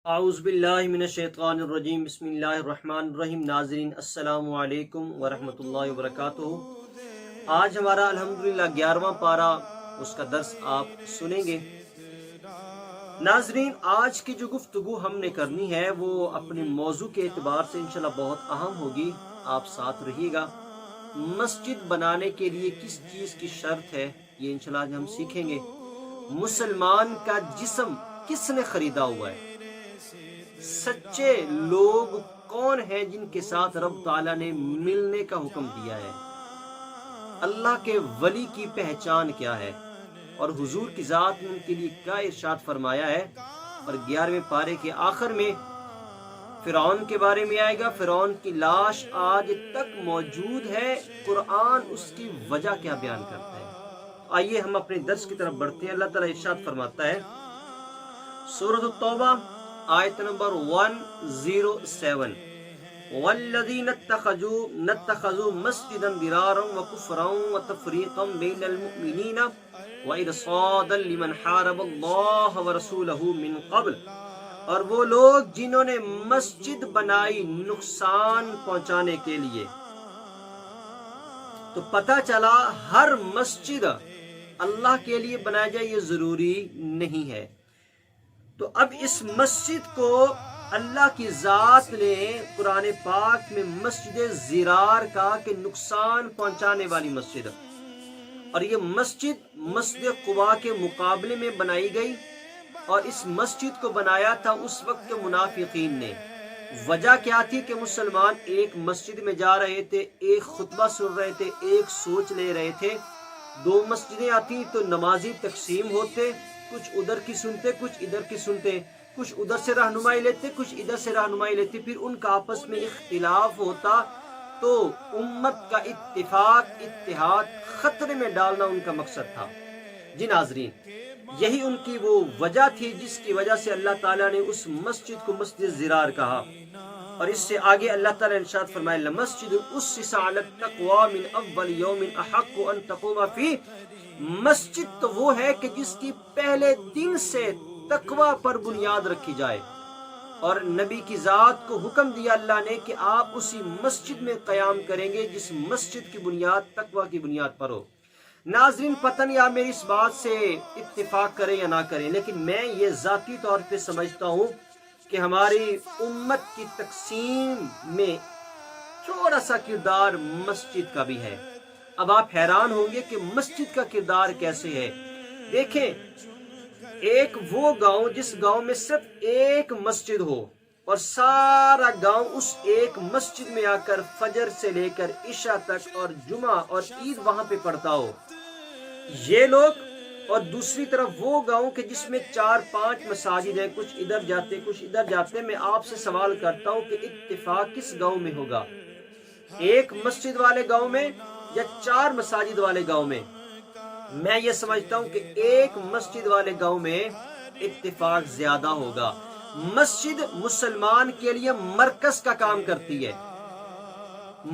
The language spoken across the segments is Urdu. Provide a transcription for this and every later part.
اعوذ باللہ من الشیطان الرجیم بسم اللہ الرحمن الرحیم۔ ناظرین السلام علیکم ورحمۃ اللہ وبرکاتہ۔ آج ہمارا الحمدللہ 11واں پارہ، اس کا درس آپ سنیں گے۔ ناظرین، آج کی جو گفتگو ہم نے کرنی ہے وہ اپنے موضوع کے اعتبار سے انشاءاللہ بہت اہم ہوگی، آپ ساتھ رہیے گا۔ مسجد بنانے کے لیے کس چیز کی شرط ہے، یہ انشاءاللہ آج ہم سیکھیں گے۔ مسلمان کا جسم کس نے خریدا ہوا ہے؟ سچے لوگ کون ہیں جن کے ساتھ رب تعالیٰ نے ملنے کا حکم دیا ہے؟ اللہ کے ولی کی پہچان کیا ہے؟ اور حضور کی ذات نے ان کے لیے کیا ارشاد فرمایا ہے؟ اور 11ویں پارے کے آخر میں فرعون کے بارے میں آئے گا۔ فرعون کی لاش آج تک موجود ہے، قرآن اس کی وجہ کیا بیان کرتا ہے؟ آئیے ہم اپنے درس کی طرف بڑھتے ہیں۔ اللہ تعالیٰ ارشاد فرماتا ہے سورۃ التوبہ آیت نمبر 107، والذین اتخذوا مسجدا ضرارا وکفرا وتفریقا بین المؤمنین وارصادا لمن حارب اللہ ورسولہ من قبل، اور وہ لوگ جنہوں نے مسجد بنائی نقصان پہنچانے کے لیے۔ تو پتہ چلا ہر مسجد اللہ کے لیے بنایا جائے یہ ضروری نہیں ہے۔ تو اب اس مسجد کو اللہ کی ذات نے قرآن پاک میں مسجد ضرار کہا کہ نقصان پہنچانے والی مسجد، اور یہ مسجد قباء کے مقابلے میں بنائی گئی، اور اس مسجد کو بنایا تھا اس وقت کے منافقین نے۔ وجہ کیا تھی کہ مسلمان ایک مسجد میں جا رہے تھے، ایک خطبہ سن رہے تھے، ایک سوچ لے رہے تھے۔ دو مسجدیں آتی تو نمازی تقسیم ہوتے، کچھ ادھر کی سنتے کچھ ادھر کی سنتے، کچھ ادھر سے رہنمائی لیتے کچھ ادھر سے رہنمائی لیتے، پھر ان کا آپس میں اختلاف ہوتا تو امت کا اتحاد خطرے میں ڈالنا ان کا مقصد تھا۔ جی ناظرین، یہی ان کی وہ وجہ تھی جس کی وجہ سے اللہ تعالیٰ نے اس مسجد کو مسجد ضرار کہا۔ اور اس سے آگے اللہ تعالیٰ نے ارشاد فرمایا لمسجد اسس علی التقوی من اول یوم احق ان تقوم فیہ، مسجد تو وہ ہے کہ جس کی پہلے دن سے تقوی پر بنیاد رکھی جائے، اور نبی کی ذات کو حکم دیا اللہ نے کہ آپ اسی مسجد میں قیام کریں گے جس مسجد کی بنیاد تقوی کی بنیاد پر ہو۔ ناظرین، پتہ نہیں آپ میری اس بات سے اتفاق کریں یا نہ کریں، لیکن میں یہ ذاتی طور پہ سمجھتا ہوں کہ ہماری امت کی تقسیم میں تھوڑا سا کردار مسجد کا بھی ہے۔ اب آپ حیران ہوں گے کہ مسجد کا کردار کیسے ہے۔ دیکھیں، ایک وہ گاؤں جس گاؤں میں صرف ایک مسجد ہو اور سارا گاؤں اس ایک مسجد میں آ کر فجر سے لے کر عشاء تک اور جمعہ اور عید وہاں پہ پڑھتا ہو، یہ لوگ، اور دوسری طرف وہ گاؤں کہ جس میں 4-5 مساجد ہیں، کچھ ادھر جاتے کچھ ادھر جاتے۔ میں آپ سے سوال کرتا ہوں کہ اتفاق کس گاؤں میں ہوگا؟ ایک مسجد والے گاؤں میں یا 4 مساجد والے گاؤں میں؟ میں یہ سمجھتا ہوں کہ ایک مسجد والے گاؤں میں اتفاق زیادہ ہوگا۔ مسجد مسلمان کے لیے مرکز کا کام کرتی ہے،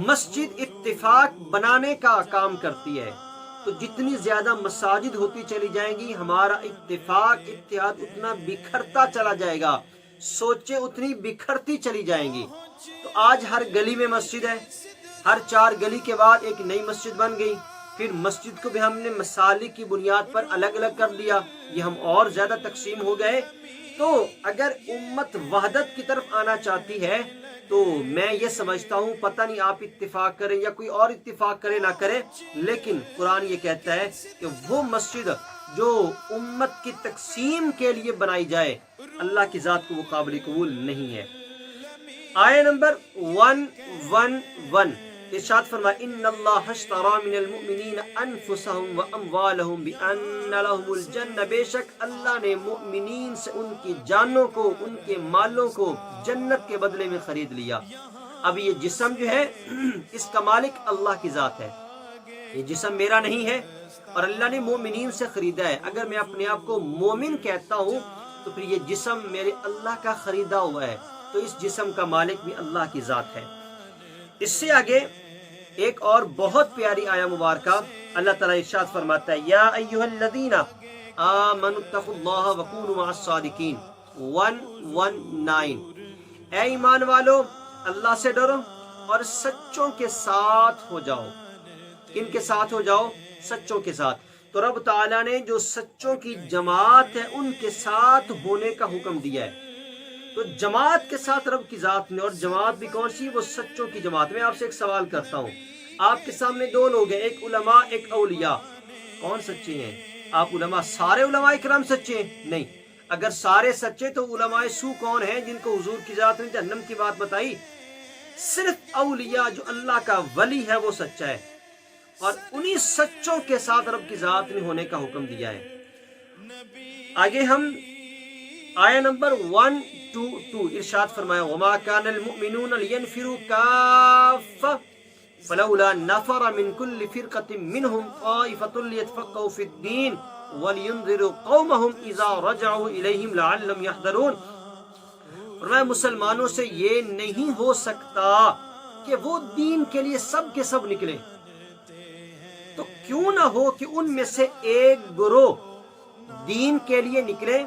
مسجد اتفاق بنانے کا کام کرتی ہے۔ تو جتنی زیادہ مساجد ہوتی چلی جائیں گی، ہمارا اتحاد اتنا بکھرتا چلا جائے گا، سوچیں اتنی بکھرتی چلی جائیں گی۔ تو آج ہر گلی میں مسجد ہے، ہر 4 گلی کے بعد ایک نئی مسجد بن گئی، پھر مسجد کو بھی ہم نے مسالک کی بنیاد پر الگ الگ کر دیا، یہ ہم اور زیادہ تقسیم ہو گئے۔ تو اگر امت وحدت کی طرف آنا چاہتی ہے تو میں یہ سمجھتا ہوں، پتہ نہیں آپ اتفاق کریں یا کوئی اور اتفاق کرے نہ کرے، لیکن قرآن یہ کہتا ہے کہ وہ مسجد جو امت کی تقسیم کے لیے بنائی جائے، اللہ کی ذات کو وہ قابل قبول نہیں ہے۔ آیت نمبر 111 ارشاد فرمایا ان اللہ اشتری من المؤمنین انفسهم واموالهم بان لهم الجنہ، بے شک اللہ نے مؤمنین سے ان کی جانوں کو، ان کے مالوں کو جنت کے بدلے میں خرید لیا۔ اب یہ جسم جو ہے اس کا مالک اللہ کی ذات ہے، یہ جسم میرا نہیں ہے، اور اللہ نے مومنین سے خریدا ہے۔ اگر میں اپنے آپ کو مومن کہتا ہوں تو پھر یہ جسم میرے اللہ کا خریدا ہوا ہے، تو اس جسم کا مالک بھی اللہ کی ذات ہے۔ اس سے آگے ایک اور بہت پیاری آیہ مبارکہ اللہ تعالیٰ ارشاد فرماتا ہے یا ایھا الذین آمنوا اتقوا اللہ وکونوا مع الصادقین، 119۔ اے ایمان والو، اللہ سے ڈرو اور سچوں کے ساتھ ہو جاؤ۔ کن کے ساتھ ہو جاؤ؟ سچوں کے ساتھ۔ تو رب تعالیٰ نے جو سچوں کی جماعت ہے ان کے ساتھ ہونے کا حکم دیا ہے۔ تو جماعت کے ساتھ رب کی ذات نے، اور جماعت بھی کون سی؟ وہ سچوں کی جماعت۔ میں آپ سے ایک سوال کرتا ہوں، آپ کے سامنے دو لوگ ہیں، ایک علماء ایک اولیاء، کون سچے ہیں؟ آپ علماء، سارے علماء کرام سچے ہیں؟ نہیں۔ اگر سارے سچے تو علماء سو کون ہیں جن کو حضور کی ذات نے جہنم کی بات بتائی؟ صرف اولیاء جو اللہ کا ولی ہے وہ سچا ہے، اور انہی سچوں کے ساتھ رب کی ذات نے ہونے کا حکم دیا ہے۔ آگے ہم آیہ نمبر 122 ارشاد فرمایا وَمَا كَانَ الْمُؤْمِنُونَ لِيَنْفِرُوا كَافَّةً فَلَوْلَا نَفَرَ مِنْ كُلِّ فِرْقَةٍ مِّنْهُمْ طَائِفَةٌ لِيَتَفَقَّهُوا فِي الدِّينِ وَلِيُنذِرُوا قَوْمَهُمْ إِذَا رَجَعُوا إِلَيْهِمْ لَعَلَّهُمْ يَحْذَرُونَ۔ فرمایا مسلمانوں سے یہ نہیں ہو سکتا کہ وہ دین کے لیے سب کے سب نکلے، تو کیوں نہ ہو کہ ان میں سے ایک گروہ دین کے لیے نکلے،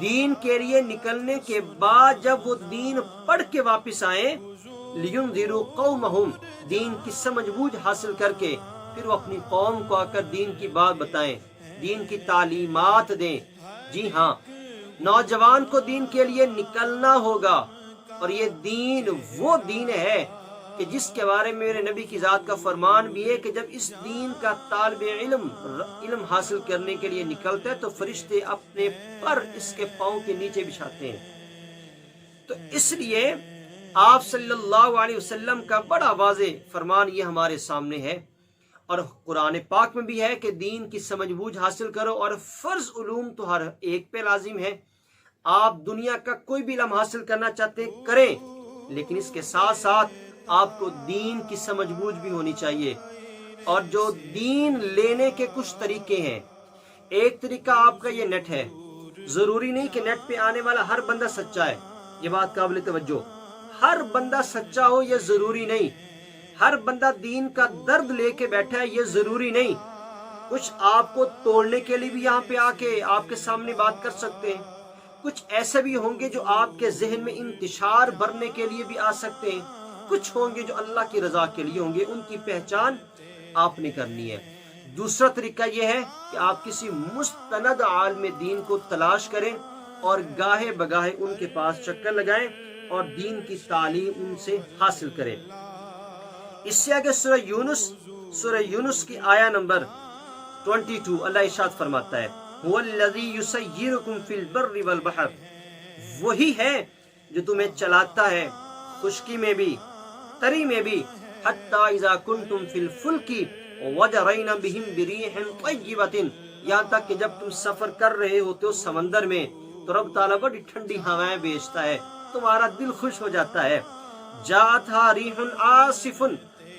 دین کے لیے نکلنے کے بعد جب وہ دین پڑھ کے واپس آئیں، لِيُنذِرُوا قَوْمَهُمْ، دین کی سمجھ بوجھ حاصل کر کے پھر وہ اپنی قوم کو آ کر دین کی بات بتائیں، دین کی تعلیمات دیں۔ جی ہاں، نوجوان کو دین کے لیے نکلنا ہوگا، اور یہ دین وہ دین ہے کہ جس کے بارے میں میرے نبی کی ذات کا فرمان بھی ہے کہ جب اس دین کا طالب علم حاصل کرنے کے لیے نکلتا ہے تو فرشتے اپنے پر اس کے پاؤں کے نیچے بچھاتے ہیں۔ تو اس لیے آپ صلی اللہ علیہ وسلم کا بڑا واضح فرمان یہ ہمارے سامنے ہے، اور قرآن پاک میں بھی ہے کہ دین کی سمجھ بوجھ حاصل کرو، اور فرض علوم تو ہر ایک پہ لازم ہے۔ آپ دنیا کا کوئی بھی علم حاصل کرنا چاہتے ہیں کریں، لیکن اس کے ساتھ ساتھ آپ کو دین کی سمجھ بوجھ بھی ہونی چاہیے۔ اور جو دین لینے کے کچھ طریقے ہیں، ایک طریقہ آپ کا یہ نیٹ ہے۔ ضروری نہیں کہ نیٹ پہ آنے والا ہر بندہ سچا ہے، یہ بات قابل توجہ۔ ہر بندہ سچا ہو یہ ضروری نہیں، ہر بندہ دین کا درد لے کے بیٹھا ہے یہ ضروری نہیں۔ کچھ آپ کو توڑنے کے لیے بھی یہاں پہ آ کے آپ کے سامنے بات کر سکتے ہیں، کچھ ایسے بھی ہوں گے جو آپ کے ذہن میں انتشار بھرنے کے لیے بھی آ سکتے ہیں، کچھ ہوں گے جو اللہ کی رضا کے لیے ہوں گے، ان کی پہچان آپ نے کرنی ہے۔ دوسرا طریقہ یہ ہے کہ آپ کسی مستند عالم دین کو تلاش کریں اور گاہے بگاہے ان کے پاس چکر لگائیں اور دین کی تعلیم ان سے حاصل کریں۔ اس سے آگے سورہ یونس کی آیہ نمبر 22 اللہ ارشاد فرماتا ہے هُوَ الَّذِي يُسَيِّرُكُمْ فِي الْبَرِّ وَالْبَحْرِ، وہی ہے جو تمہیں چلاتا ہے خشکی میں بھی تری میں بھی، حَتَّى إِذَا كُنْتُمْ فِي الْفُلْكِ وَجَرَيْنَ بِهِمْ بِرِيحٍ طَيِّبَةٍ، یہاں تک کہ جب تم سفر کر رہے ہوتے ہو سمندر میں تو رب تعالیٰ بڑی ٹھنڈی ہوائیں بھیجتا ہے، تمہارا دل خوش ہو جاتا ہے۔ جَاءَتْهَا رِيحٌ عَاصِفٌ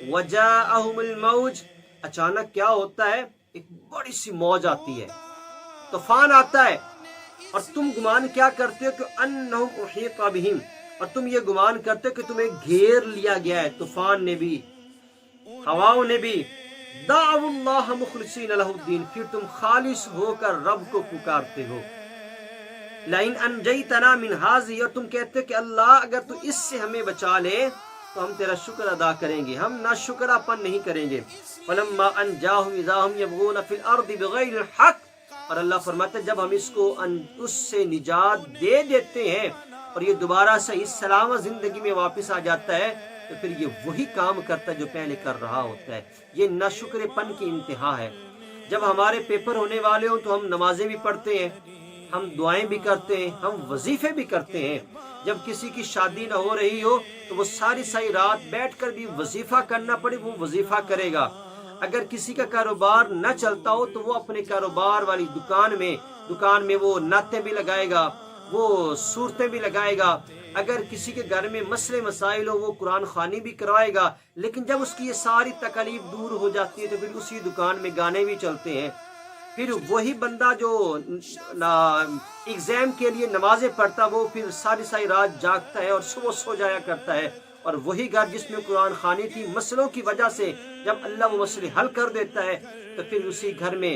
وَجَاءَهُمُ الْمَوْجُ، اچانک کیا ہوتا ہے؟ ایک بڑی سی موج آتی ہے، طوفان آتا ہے، اور تم گمان کیا کرتے ہو کہ انہم احیط بہم، اور تم یہ گمان کرتے ہو کہ تمہیں گھیر لیا گیا ہے، طوفان نے بھی ہواؤں نے بھی۔ دعوا اللہ مخلصین لہ الدین، پھر تم خالص ہو کر رب کو پکارتے ہو۔ لئن انجیتنا من ھذہ، اور تم کہتے ہو کہ اللہ اگر تو اس سے ہمیں بچا لے تو ہم تیرا شکر ادا کریں گے، ہم ناشکرا پن نہیں کریں گے۔ فلما انجاہم اذا ہم یبغون فی الارض بغیر الحق، اور اللہ فرماتا ہے جب ہم اس کو اس سے نجات دے دیتے ہیں اور یہ دوبارہ صحیح سلامت زندگی میں واپس آ جاتا ہے تو پھر یہ وہی کام کرتا ہے جو پہلے کر رہا ہوتا ہے۔ یہ ناشکر پن کی انتہا ہے۔ جب ہمارے پیپر ہونے والے ہوں تو ہم نمازیں بھی پڑھتے ہیں، ہم دعائیں بھی کرتے ہیں، ہم وظیفے بھی کرتے ہیں۔ جب کسی کی شادی نہ ہو رہی ہو تو وہ ساری رات بیٹھ کر بھی وظیفہ کرنا پڑے وہ وظیفہ کرے گا۔ اگر کسی کا کاروبار نہ چلتا ہو تو وہ اپنے کاروبار والی دکان میں وہ نعتیں بھی لگائے گا، وہ صورتیں بھی لگائے گا۔ اگر کسی کے گھر میں مسئلے مسائل ہو وہ قرآن خوانی بھی کروائے گا۔ لیکن جب اس کی یہ ساری تکالیف دور ہو جاتی ہے تو پھر اسی دکان میں گانے بھی چلتے ہیں۔ پھر وہی بندہ جو ایگزام کے لیے نمازیں پڑھتا وہ پھر ساری رات جاگتا ہے اور صبح سو جایا کرتا ہے، اور وہی گھر جس میں قرآن خوانی تھی مسئلوں کی وجہ سے جب اللہ وہ مسئلے حل کر دیتا ہے تو پھر اسی گھر میں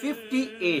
58,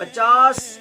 50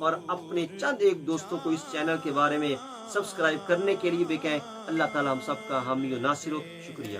اور اپنے چند ایک دوستوں کو اس چینل کے بارے میں سبسکرائب کرنے کے لیے بھی کہیں۔ اللہ تعالیٰ ہم سب کا حامی و ناصر ہو۔ شکریہ۔